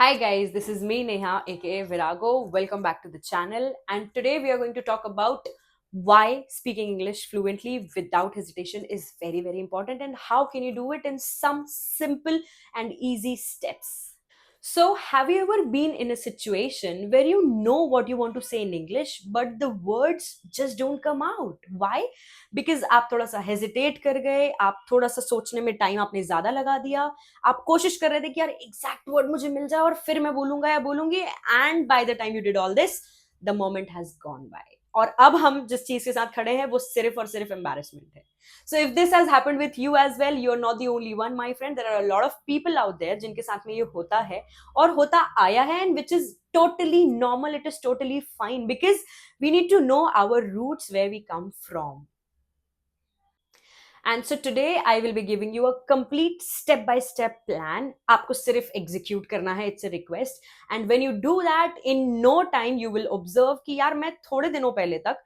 Hi guys, this is me Neha aka Virago. Welcome back to the channel, and today we are going to talk about why speaking English fluently without hesitation is very important and how can you do it in some simple and easy steps. So, have you ever been in a situation where you know what you want to say in English, but the words just don't come out? Why? Because आप थोड़ा सा hesitate कर गए, आप थोड़ा सा सोचने में टाइम आपने ज्यादा लगा दिया, आप कोशिश कर रहे थे कि यार एग्जैक्ट वर्ड मुझे मिल जाए और फिर मैं बोलूंगा या बोलूंगी, and by the time you did all this the moment has gone by. और अब हम जिस चीज के साथ खड़े हैं वो सिर्फ और सिर्फ एम्बैरेसमेंट है। So if this has happened with you as well, you're not the only one, my friend. There are a lot of people out there जिनके साथ में ये होता है और होता आया है, and which is totally normal. It is totally fine because we need to know our roots, where we come from. And so today I will be giving you a complete step by step plan. आपको सिर्फ execute करना है, it's a request. And when you do that, in no time you will observe कि यार मैं थोड़े दिनों पहले तक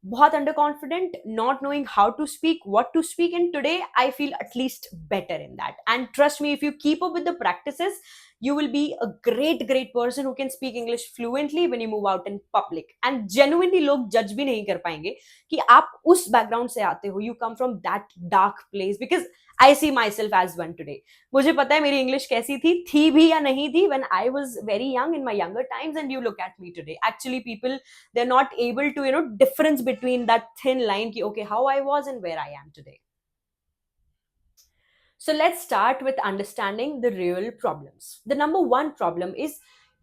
बहुत under confident, not knowing how to speak, what to speak, and today I feel at least better in that. And trust me, if you keep up with the practices, you will be a great person who can speak English fluently when you move out in public. And genuinely लोग जज भी नहीं कर पाएंगे कि आप उस background से आते हो, you come from that dark place, because I see myself as one today. मुझे पता है मेरी इंग्लिश कैसी थी भी या नहीं थी when I was very young in my younger times, and you look at me today. Actually people, they're not able to difference between that thin line ki okay, how I was and where I am today. So let's start with understanding the real problems. The number one problem is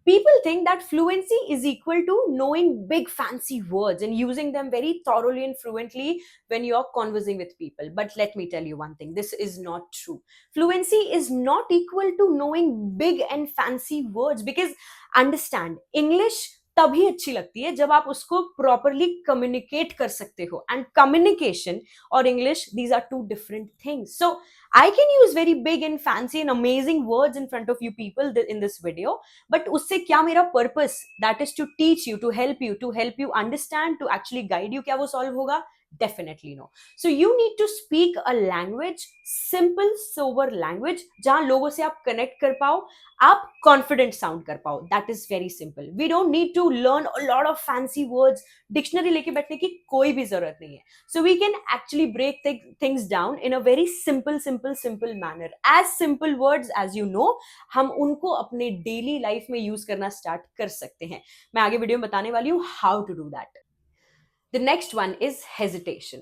people think that fluency is equal to knowing big fancy words and using them very thoroughly and fluently when you're conversing with people. But let me tell you one thing, this is not true. Fluency is not equal to knowing big and fancy words, because understand, English तभी अच्छी लगती है जब आप उसको properly communicate कर सकते हो, एंड कम्युनिकेशन और English, these are two different things. So I can use very big and fancy and amazing words in front of you people in this video, but उससे क्या मेरा purpose? That is to teach you, to help you understand, to actually guide you. क्या वो solve होगा? Definitely no. So you need to speak a language, simple sober language, जहां लोगों से आप connect कर पाओ, आप confident sound कर पाओ. That is very simple. We don't need to learn a lot of fancy words. Dictionary लेके बैठने की कोई भी जरूरत नहीं है. So we can actually break things down in a very simple manner. As simple words as you know, हम उनको अपने daily life में use करना start कर सकते हैं. मैं आगे वीडियो में बताने वाली हूँ how to do that. The next one is hesitation.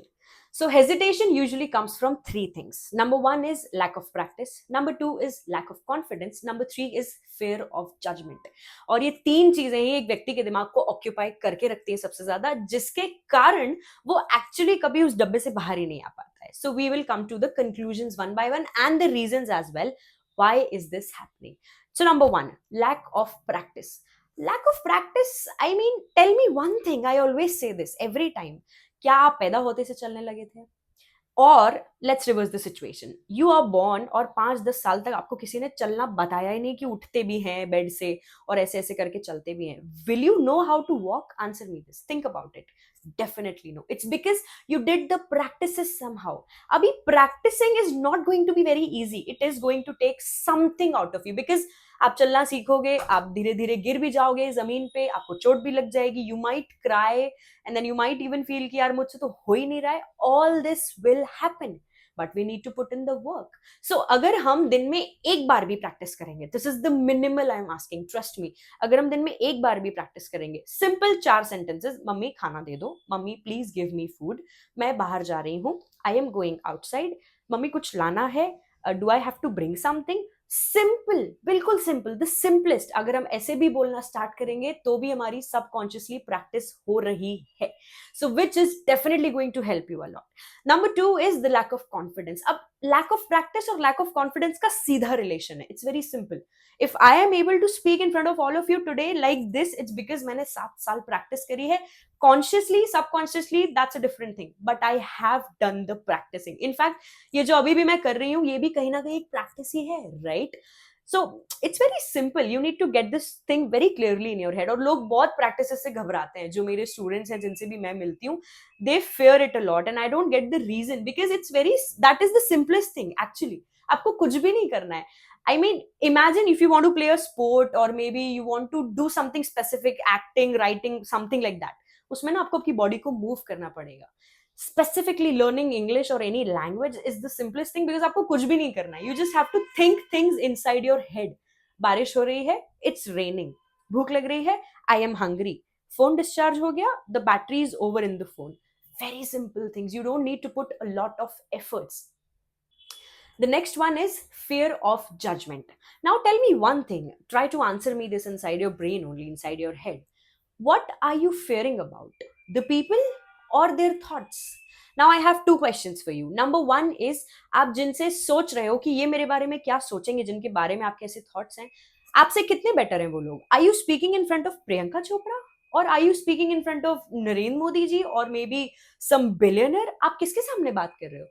So hesitation usually comes from three things. Number one is lack of practice. Number two is lack of confidence. Number three is fear of judgment. और ये तीन चीजें ही एक व्यक्ति के दिमाग को occupy करके रखती हैं सबसे ज्यादा, जिसके कारण वो एक्चुअली कभी उस डब्बे से बाहर ही नहीं आ पाता है. So we will come to the conclusions one by one and the reasons as well. Why is this happening? So number one, lack of practice. Lack of practice, I mean, tell me one thing, I always say this every time. क्या आप पैदा होते से चलने लगे थे? और let's reverse the situation, you are born और 5-10 साल तक आपको किसी ने चलना बताया ही नहीं कि उठते भी हैं बेड से और ऐसे ऐसे करके चलते भी हैं. Will you know how to walk? Answer me this, think about it. Definitely no. It's because you did the practices somehow. Abhi practicing is not going to be very easy. It is going to take something out of you, because आप चलना सीखोगे, आप धीरे धीरे गिर भी जाओगे जमीन पे, आपको चोट भी लग जाएगी, you might cry, and then you might even feel कि यार मुझसे तो हो ही नहीं रहा है. All this will happen, but we need to put in the work. So अगर हम दिन में एक बार भी प्रैक्टिस करेंगे, this is the minimal I am asking, trust me, अगर हम दिन में एक बार भी प्रैक्टिस करेंगे, सिंपल 4 सेंटेंसेस, मम्मी खाना दे दो, mummy please give me food, मैं बाहर जा रही हूँ, I am going outside, mummy कुछ लाना है, do I have to bring something. Simple, बिल्कुल सिंपल, द सिंपलेस्ट. अगर हम ऐसे भी बोलना स्टार्ट करेंगे तो भी हमारी सबकॉन्शियसली प्रैक्टिस हो रही है. So which is definitely going to help you a lot. Number two is the lack of confidence. अब लैक ऑफ प्रैक्टिस और लैक ऑफ कॉन्फिडेंस का सीधा रिलेशन है. It's very simple. If I am able to speak in front of all of you today like this, it's because मैंने 7 साल practice करी है. Consciously, subconsciously, that's a different thing, but I have done the practising. In fact ये जो अभी भी मैं कर रही हूँ, ये भी कहीं ना कहीं एक प्रैक्टिस ही है, right? So it's very simple. You need to get this thing very clearly in your head. और लोग बहुत प्रैक्टिस से घबराते हैं, जो मेरे स्टूडेंट्स हैं जिनसे भी मैं मिलती हूँ, they fear it a lot, and I don't get the reason, because it's very, that is the simplest thing actually. आपको कुछ भी नहीं करना है. I mean, imagine if you want to play a sport or maybe you want to do something specific, acting, writing, something like that. उसमें ना आपको आपकी बॉडी को मूव करना पड़ेगा. Specifically learning English or any language is the simplest thing because आपको कुछ भी नहीं करना है. You just have to think things inside your head. बारिश हो रही है, it's raining. भूख लग रही है, I am hungry. Phone discharge हो गया, the battery is over in the phone. Very simple things. You don't need to put a lot of efforts. The next one is fear of judgment. Now tell me one thing. Try to answer me this inside your brain only, inside your head. What are you fearing about? The people or their thoughts? Now I have two questions for you. Number one is, आप जिनसे सोच रहे हो कि ये मेरे बारे में क्या सोचेंगे, जिनके बारे में आपके ऐसे थॉट्स हैं, आपसे कितने बेटर हैं वो लोग? Are you speaking in front of Priyanka Chopra? Or are you speaking in front of Narendra Modi ji or maybe some billionaire? आप किसके सामने बात कर रहे हो?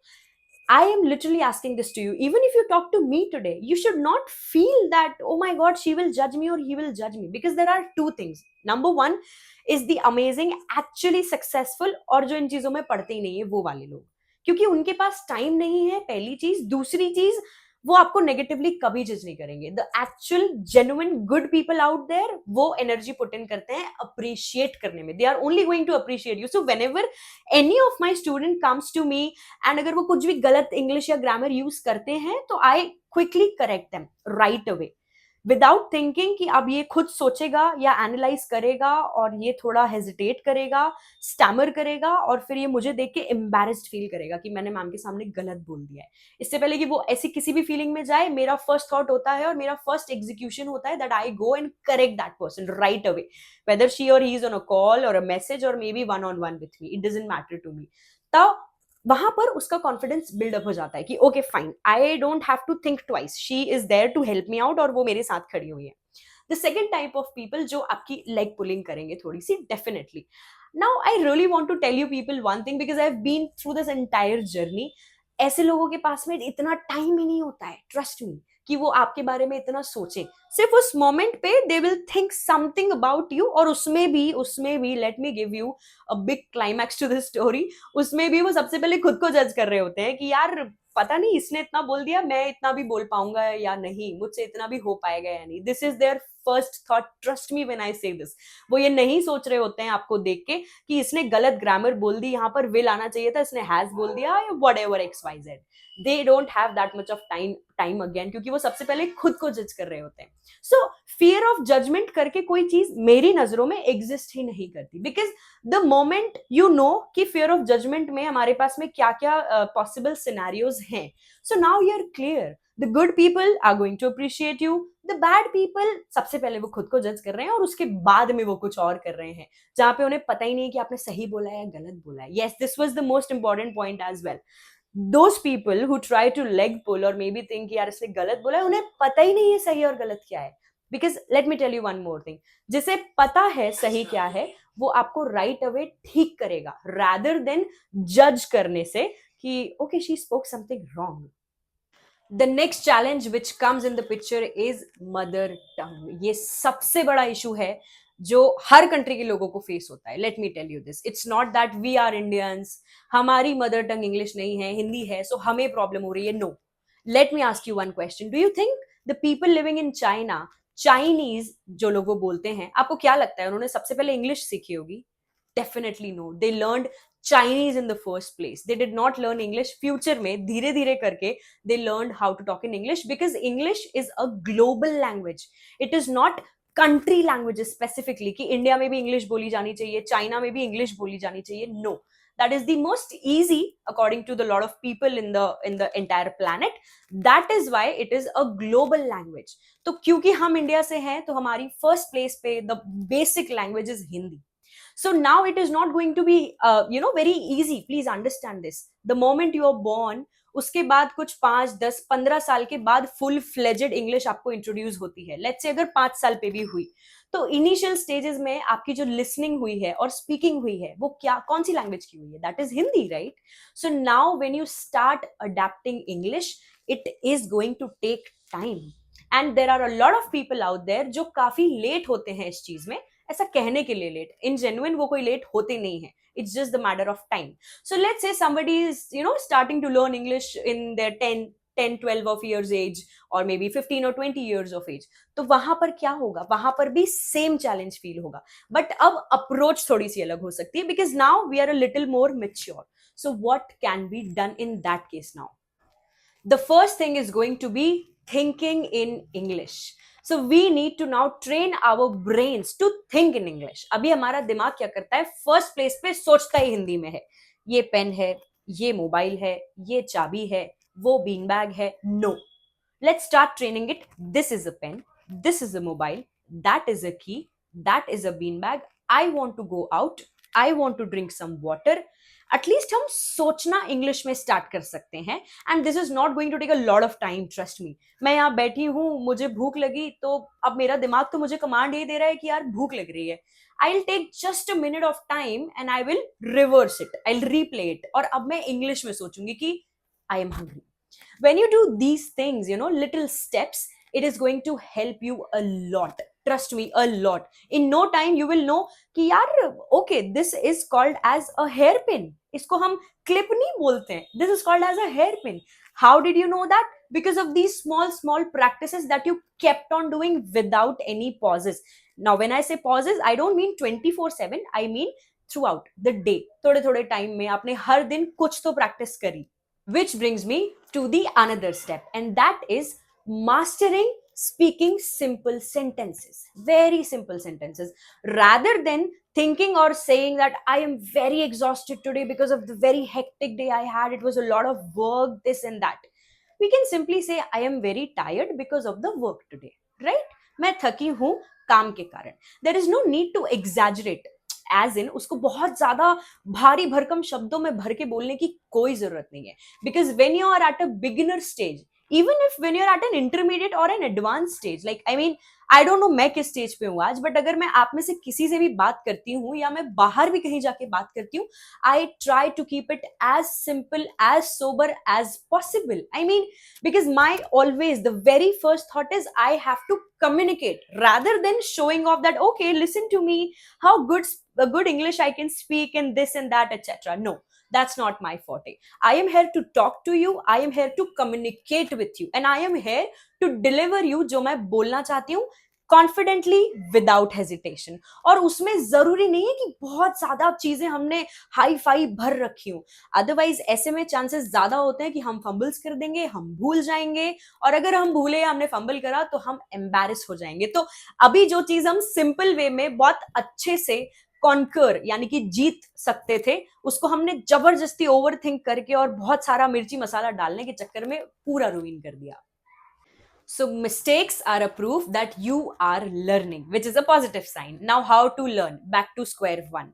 I am literally asking this to you. Even if you talk to me today, you should not feel that, oh my God, she will judge me or he will judge me. Because there are two things. Number one is the amazing, actually successful, और जो इन चीजों में पढ़ते ही नहीं है वो वाले लोग, क्योंकि उनके पास टाइम नहीं है, पहली चीज. दूसरी चीज, वो आपको नेगेटिवली कभी जज नहीं करेंगे. The actual genuine good people out there, वो एनर्जी पुट इन करते हैं अप्रिशिएट करने में. They are only going to appreciate you. So whenever any of my student comes to me and अगर वो कुछ भी गलत इंग्लिश या ग्रामर यूज करते हैं तो I quickly correct them right away, without thinking कि अब ये खुद सोचेगा या एनालाइज करेगा और ये थोड़ा हेजिटेट करेगा, स्टैमर करेगा और फिर ये मुझे देख के एम्बैरेस्ड फील करेगा कि मैंने मैम के सामने गलत बोल दिया है. इससे पहले कि वो ऐसी किसी भी फीलिंग में जाए, मेरा फर्स्ट थॉट होता है और मेरा फर्स्ट एग्जीक्यूशन होता है that I go and correct that person right away, whether she or he is on a call or a message or maybe one on one with me, it doesn't matter to me. तब वहां पर उसका confidence buildup हो जाता है कि okay fine, I don't have to think twice, she is there to help me out और वो मेरे साथ खड़ी हुई है. The second type of people जो आपकी लेग पुलिंग करेंगे थोड़ी सी, definitely. Now I really want to tell you people one thing because I have been through this entire journey. ऐसे लोगों के पास में इतना टाइम ही नहीं होता है, ट्रस्ट मी, कि वो आपके बारे में इतना सोचें. सिर्फ उस मोमेंट पे they will think something about you, और उसमें भी let me give you a big climax to this story. उसमें भी वो सबसे पहले खुद को जज कर रहे होते हैं कि यार पता नहीं इसने इतना बोल दिया, मैं इतना भी बोल पाऊंगा या नहीं, मुझसे इतना भी हो पाएगा या नहीं. This is their first thought, trust me when I say this. वो ये नहीं सोच रहे होते हैं आपको देख के कि इसने गलत ग्रामर बोल दी, यहाँ पर विल आना चाहिए था, इसने हैज बोल दिया, whatever X Y Z. They don't have that much of time again, क्योंकि वो सबसे पहले खुद को जज कर रहे होते हैं. सो फियर ऑफ जजमेंट करके कोई चीज मेरी नजरों में एग्जिस्ट ही नहीं करती, because the moment you know कि फियर ऑफ जजमेंट में हमारे पास में क्या क्या पॉसिबल सिनेरियोज हैं, so now you are clear. The good people are going to appreciate you, the bad people सबसे पहले वो खुद को जज कर रहे हैं और उसके बाद में वो कुछ और कर रहे हैं जहां पे उन्हें पता ही नहीं कि आपने सही बोला है या गलत बोला है. Yes, this was the most important point as well. those people who try to leg pull or maybe think यार इसने गलत बोला है, उन्हें पता ही नहीं है सही और गलत क्या है. Because let me tell you one more thing, जिसे पता है सही क्या है वो आपको right away ठीक करेगा rather than judge करने से कि okay she spoke something wrong. The next challenge which comes in the picture is mother tongue. ये सबसे बड़ा issue है जो हर कंट्री के लोगों को फेस होता है. Let me tell you this, it's not that we are Indians, हमारी मदर टंग इंग्लिश नहीं है, हिंदी है, सो हमें प्रॉब्लम हो रही है. No, let me ask you one question. Do you think the people living in China, Chinese जो लोग वो बोलते हैं, आपको क्या लगता है उन्होंने सबसे पहले इंग्लिश सीखी होगी? Definitely no. They learned Chinese in the first place. They did not learn English. Future में धीरे धीरे करके they learned how to talk in English because English is a global language. It is not country languages specifically कि India में भी English बोली जानी चाहिए, चाइना में भी इंग्लिश बोली जानी चाहिए. No, that is the most easy according to the lot of people in the entire planet. That is why it is a global language. तो क्योंकि हम इंडिया से हैं तो हमारी फर्स्ट प्लेस पे the basic language is Hindi. So now it is not going to be very easy. Please understand this. The moment you are born, उसके बाद कुछ 5, 10, 15 साल के बाद फुल फ्लेजेड इंग्लिश आपको इंट्रोड्यूस होती है. लेट्स से अगर 5 साल पे भी हुई तो इनिशियल स्टेजेस में आपकी जो लिसनिंग हुई है और स्पीकिंग हुई है वो कौन सी लैंग्वेज की हुई है? That is Hindi, right? So now when you start adapting English, it is going to take time and there are a lot of people out there जो काफी लेट होते हैं इस चीज में. ऐसा कहने के लिए लेट, इन जेन्युइन वो कोई लेट होते नहीं है. It's just the matter of time. So let's say somebody is starting to learn English in their 10 10-12 of years age or maybe 15 or 20 years of age. तो वहां पर क्या होगा, वहां पर भी सेम चैलेंज फील होगा, बट अब अप्रोच थोड़ी सी अलग हो सकती है, because now we are a little more mature. So what can be done in that case now? The first thing is going to be thinking in English. So we need to now train our brains to think in English. अभी हमारा दिमाग क्या करता है, first place पे सोचता ही हिंदी में है. ये पेन है, ये मोबाइल है, ये चाबी है, वो बीन बैग है. No, let's start training it. This is a pen, this is a mobile, that is a key, that is a bean bag. I want to go out, I want to drink some water. At least हम सोचना English में start कर सकते हैं. And this is not going to take a lot of time, trust me. मैं यहाँ बैठी हूँ, मुझे भूख लगी, तो अब मेरा दिमाग तो मुझे कमांड ये दे रहा है कि यार भूख लग रही है. I will take just a minute of time and I will reverse it, I will replay it, और अब मैं इंग्लिश में सोचूंगी कि I am hungry. When you do these things, little steps, it is going to help you a lot. Trust me, a lot. In no time you will know कि यार okay, this is called as a hairpin. इसको हम clip नहीं बोलते हैं. This is called as a hairpin. How did you know that? Because of these small practices that you kept on doing without any pauses. Now when I say pauses, I don't mean 24/7, I mean throughout the day. थोड़े थोड़े time में आपने हर दिन कुछ तो practice करी. Which brings me to the another step, and that is mastering speaking simple sentences, very simple sentences, rather than thinking or saying that I am very exhausted today because of the very hectic day I had, it was a lot of work, this and that. We can simply say I am very tired because of the work today, right? मैं थकी हूं काम के कारण. There is no need to exaggerate, as in उसको बहुत ज्यादा भारी भरकम शब्दों में भर के बोलने की कोई जरूरत नहीं है. Because when you are at a beginner stage, even if when you are at an intermediate or an advanced stage, like I mean I don't know मैं किस स्टेज पे हूँ आज, बट अगर मैं आप में से किसी से भी बात करती हूँ या मैं बाहर भी कहीं जाके बात करती हूँ, I try to keep it as simple, as sober as possible. I mean because my always the very first thought is I have to communicate rather than showing off that okay, listen to me, how good English I can speak and this and that, etc. No, that's not my forte. I am here to talk to you, I am here to communicate with you, and I am here to deliver you जो मैं बोलना चाहती हूँ confidently, without hesitation. और उसमें जरूरी नहीं है कि बहुत ज्यादा चीजें हमने हाई फाई भर रखी हो. अदरवाइज ऐसे में चांसेस ज्यादा होते हैं कि हम फंबल्स कर देंगे, हम भूल जाएंगे, और अगर हम भूले, हमने फंबल करा, तो हम एम्बैरेस हो जाएंगे. तो अभी जो चीज हम सिंपल वे में बहुत अच्छे से कॉन्कर यानी कि जीत सकते थे, उसको हमने जबरदस्ती ओवर थिंक करके और बहुत सारा मिर्ची मसाला डालने के चक्कर में पूरा रुइन कर दिया. So mistakes are a proof that you are learning, which is a positive sign. Now, how to learn? Back to square one.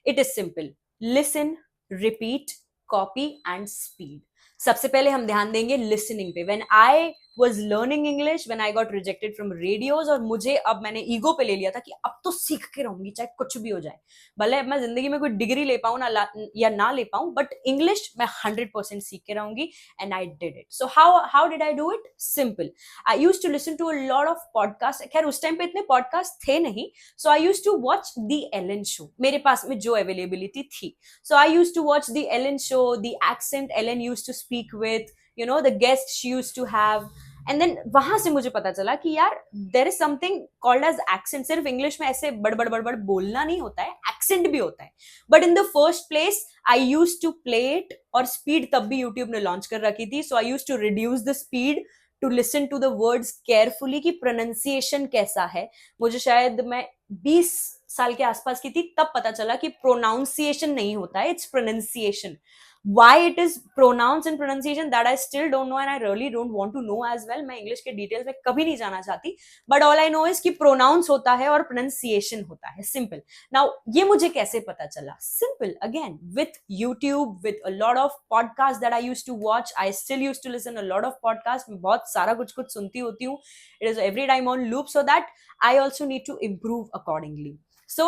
It is simple. Listen, repeat, copy and speed. सबसे पहले हम ध्यान देंगे listening पे. When I was learning English, when I got rejected from radios, और मुझे अब मैंने ईगो पे ले लिया था कि अब तो सीख के रहूंगी चाहे कुछ भी हो जाए, भले मैं जिंदगी में कोई डिग्री ले पाऊं ना या ना ले पाऊं, बट इंग्लिश मैं 100% सीख के रहूंगी. And I did it. So how did I do it? Simple. I use to listen to a lot of podcast. खैर उस टाइम पे इतने पॉडकास्ट थे नहीं, so I use to watch the Ellen show, मेरे पास में जो अवेलेबिलिटी थी. So I used to watch the Ellen show, the accent Ellen used to speak with, the guests she used to have. And then वहां से मुझे पता चला कि यार there is something called as accent. सिर्फ इंग्लिश में ऐसे बड़ बोलना नहीं होता है, accent भी होता है. But in the first place, I used to play it, और speed तब भी YouTube ने लॉन्च कर रखी थी. So I used to reduce the speed to listen to the words carefully कि pronunciation कैसा है. मुझे शायद मैं 20 साल के आसपास की थी तब पता चला कि प्रोनाउंसिएशन नहीं होता है, it's pronunciation. Why it is pronounced and pronunciation, that I still don't know, and I really don't want to know as well. मैं इंग्लिश के डिटेल्स में कभी नहीं जाना चाहती, but all I know is कि प्रोनाउंस होता है और प्रोनाउंसिएशन होता है. सिंपल. नाउ ये मुझे कैसे पता चला? Simple. Again with YouTube, with a lot of podcast that I used to watch. I still used to listen a lot of podcast. मैं बहुत सारा कुछ कुछ सुनती होती हूँ. It is every time on loop, so that I also need to improve accordingly. So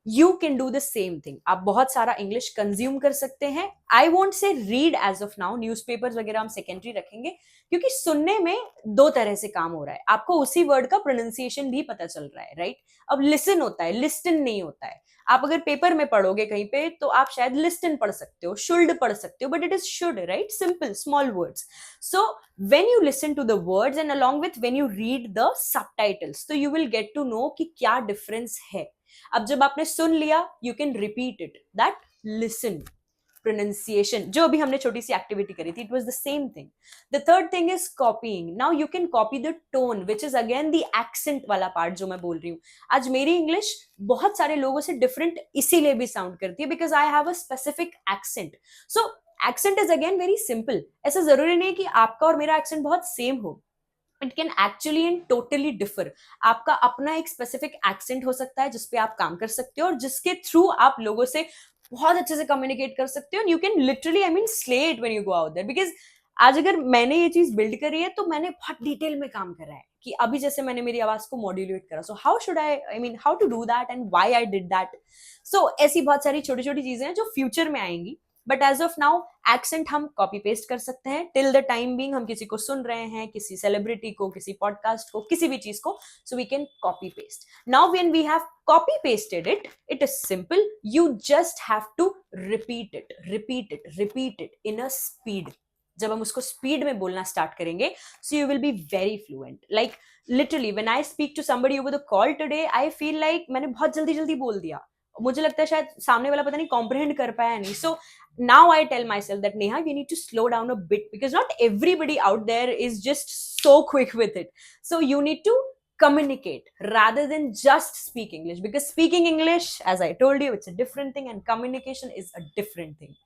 you can do the same thing. आप बहुत सारा इंग्लिश कंज्यूम कर सकते हैं. I won't say read as of now, newspapers वगैरह हम secondary रखेंगे, क्योंकि सुनने में दो तरह से काम हो रहा है. आपको उसी वर्ड का प्रोनाउंसिएशन भी पता चल रहा है, राइट? अब लिसन होता है, लिस्टन नहीं होता है. आप अगर पेपर में पढ़ोगे कहीं पे तो आप शायद लिस्टन पढ़ सकते हो, शुल्ड पढ़ सकते हो, but it is should, right? Simple small words. So when you listen to the words and along with when you read the subtitles, so you will get to know कि क्या difference है. अब जब आपने सुन लिया, you can repeat it, that listen, pronunciation, जो अभी हमने छोटी सी एक्टिविटी करी थी, it was the same thing. The third thing is copying. Now you can copy the tone, which is again the accent वाला पार्ट जो मैं बोल रही हूँ. आज मेरी इंग्लिश बहुत सारे लोगों से डिफरेंट इसीलिए भी साउंड करती है, because I have a specific accent. So accent is again very simple. ऐसा जरूरी नहीं कि आपका और मेरा एक्सेंट बहुत सेम हो. It can actually and totally differ. आपका अपना एक स्पेसिफिक एक्सेंट हो सकता है जिसपे आप काम कर सकते हो और जिसके थ्रू आप लोगों से बहुत अच्छे से कम्युनिकेट कर सकते हो. You can literally, I mean, slay it when you go out there. Because आज अगर मैंने ये चीज बिल्ड करी है तो मैंने बहुत डिटेल में काम करा है कि अभी जैसे मैंने मेरी आवाज को मॉड्यूलेट करा. So how should I mean how to do that and why I did that. So ऐसी बहुत सारी छोटी छोटी चीजें हैं जो फ्यूचर में आएंगी. But as of now accent हम कॉपी पेस्ट कर सकते हैं टिल द टाइम बीइंग. हम किसी को सुन रहे हैं, किसी सेलिब्रिटी को, किसी पॉडकास्ट को, किसी भी चीज को, so we can copy paste. Now when we have copy pasted it, it is simple. You just have to repeat it, repeat it, repeat it in a speed. जब हम उसको स्पीड में बोलना स्टार्ट करेंगे, so you will be very fluent. Like literally when I speak to somebody over the call today, I feel like मैंने बहुत जल्दी जल्दी बोल दिया. मुझे लगता है शायद सामने वाला पता नहीं कॉम्प्रिहेंड कर पाया नहीं. सो now I tell myself that Neha, you need to slow down a bit, because not everybody out there is just so quick with it. So you need to communicate rather than just speak English, because speaking English, as I told you, it's a different thing and communication is a different thing.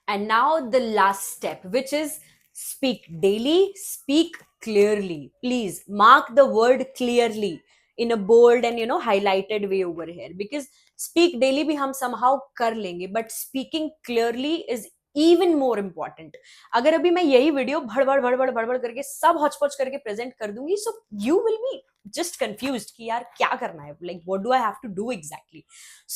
And now the last step, which is speak daily, speak clearly. Please mark the word clearly in a bold and highlighted way over here, because speak daily भी हम somehow कर लेंगे, but speaking clearly is even more important. अगर अभी मैं यही video भड़बड़ भड़बड़ भड़बड़ करके सब हौच-पौच करके प्रेजेंट कर दूंगी, so you will be just confused कि यार क्या करना है, like what do I have to do exactly.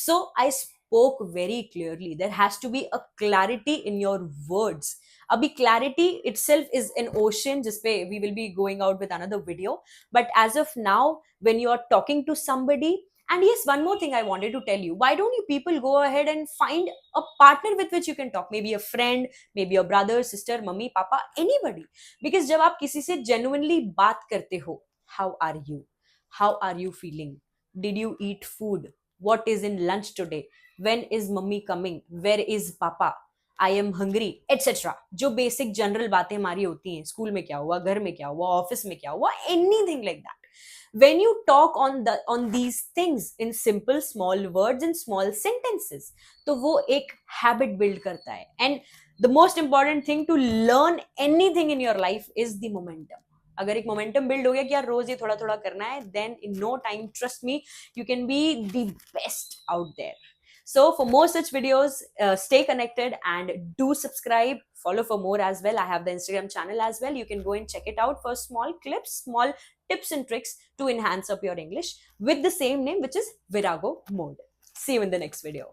So I spoke very clearly. There has to be a clarity in your words. Abhi clarity itself is an ocean जिसपे we will be going out with another video. But as of now, when you are talking to somebody, and yes, one more thing I wanted to tell you, why don't you people go ahead and find a partner with which you can talk, maybe a friend, maybe your brother, sister, mummy, papa, anybody. Because जब आप किसी से genuinely बात करते हो, how are you, how are you feeling, did you eat food, what is in lunch today, when is mummy coming, where is papa, I am hungry, etcetera. जो basic general बातें हमारी होती हैं, स्कूल में क्या हुआ, घर में क्या हुआ, ऑफिस में क्या हुआ, anything like that. When you talk on these things in simple small words and small sentences, तो वो एक habit build करता है. And the most important thing to learn anything in your life is the momentum. अगर एक momentum build हो गया कि यार रोज ये थोड़ा थोड़ा करना है, then in no time, trust me, you can be the best out there. So for more such videos, stay connected and do subscribe. Follow for more as well. I have the Instagram channel as well. You can go and check it out for small clips, small tips and tricks to enhance up your English with the same name, which is Virago Mode. See you in the next video.